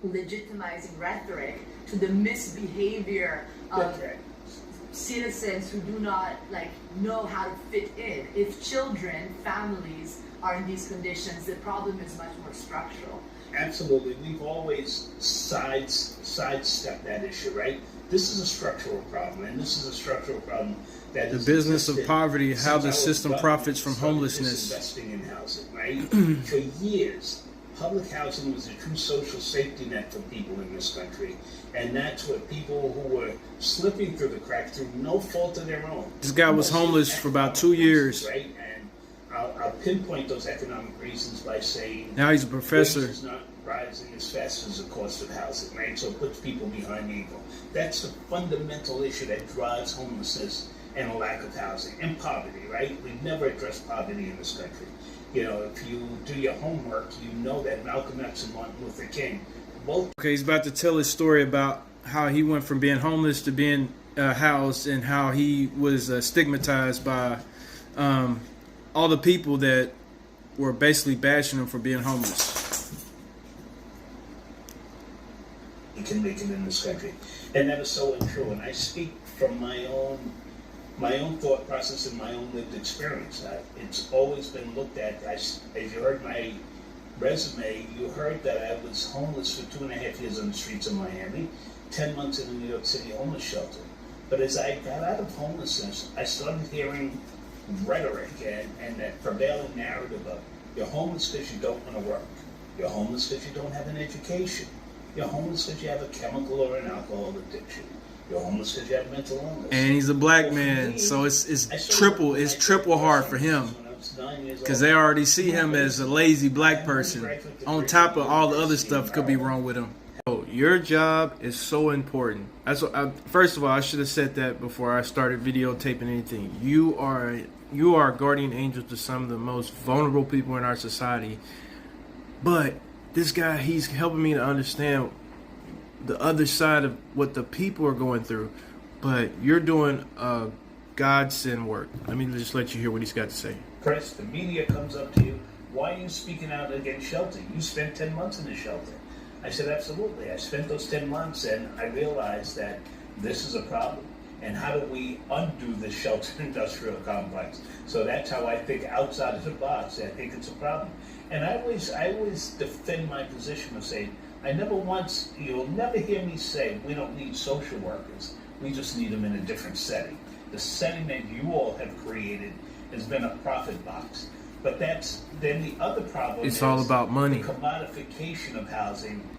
legitimizing rhetoric to the misbehavior of citizens who do not know how to fit in. If children, families are in these conditions, the problem is much more structural. Absolutely. We've always sidestepped that issue, right? This is a structural problem, and this is a structural problem that the business of poverty, how the system profits from homelessness. Investing in housing, right? For years, public housing was a true social safety net for people in this country, and that's what people who were slipping through the cracks through no fault of their own. This guy was homeless for about 2 years. Right? And I'll pinpoint those economic reasons by saying now he's a professor. Wages not rising as fast as the cost of housing, right? So it puts people behind the eight ball. That's the fundamental issue that drives homelessness and a lack of housing and poverty, right? We've never addressed poverty in this country. You know, if you do your homework, you know that Malcolm X and Martin Luther King both. Okay, he's about to tell his story about how he went from being homeless to being housed, and how he was stigmatized by all the people that were basically bashing him for being homeless. You can make it in this country, and that is so untrue. And I speak from my own thought process and my own lived experience. It's always been looked at. As you heard my resume, you heard that I was homeless for 2.5 years on the streets of Miami, 10 months in a New York City homeless shelter. But as I got out of homelessness, I started hearing rhetoric and that prevailing narrative of you're homeless because you don't want to work. You're homeless because you don't have an education. You're homeless because you have a chemical or an alcohol addiction. You're homeless because you have mental illness. And he's a black man, so it's triple hard for him, because they already see him as a lazy black person, on top of all the other stuff could be wrong with him. So your job is so important. That's what first of all, I should have said that before I started videotaping anything. You are a guardian angel to some of the most vulnerable people in our society. But this guy, he's helping me to understand the other side of what the people are going through. But you're doing a godsend work. Let me just let you hear what he's got to say. Chris, the media comes up to you. Why are you speaking out against shelter? You spent 10 months in the shelter. I said, absolutely. I spent those 10 months and I realized that this is a problem. And how do we undo the shelter industrial complex? So that's how I think outside of the box. I think it's a problem. And I always defend my position of saying, you'll never hear me say we don't need social workers. We just need them in a different setting. The setting that you all have created has been a profit box. But then the other problem it's all about money. The commodification of housing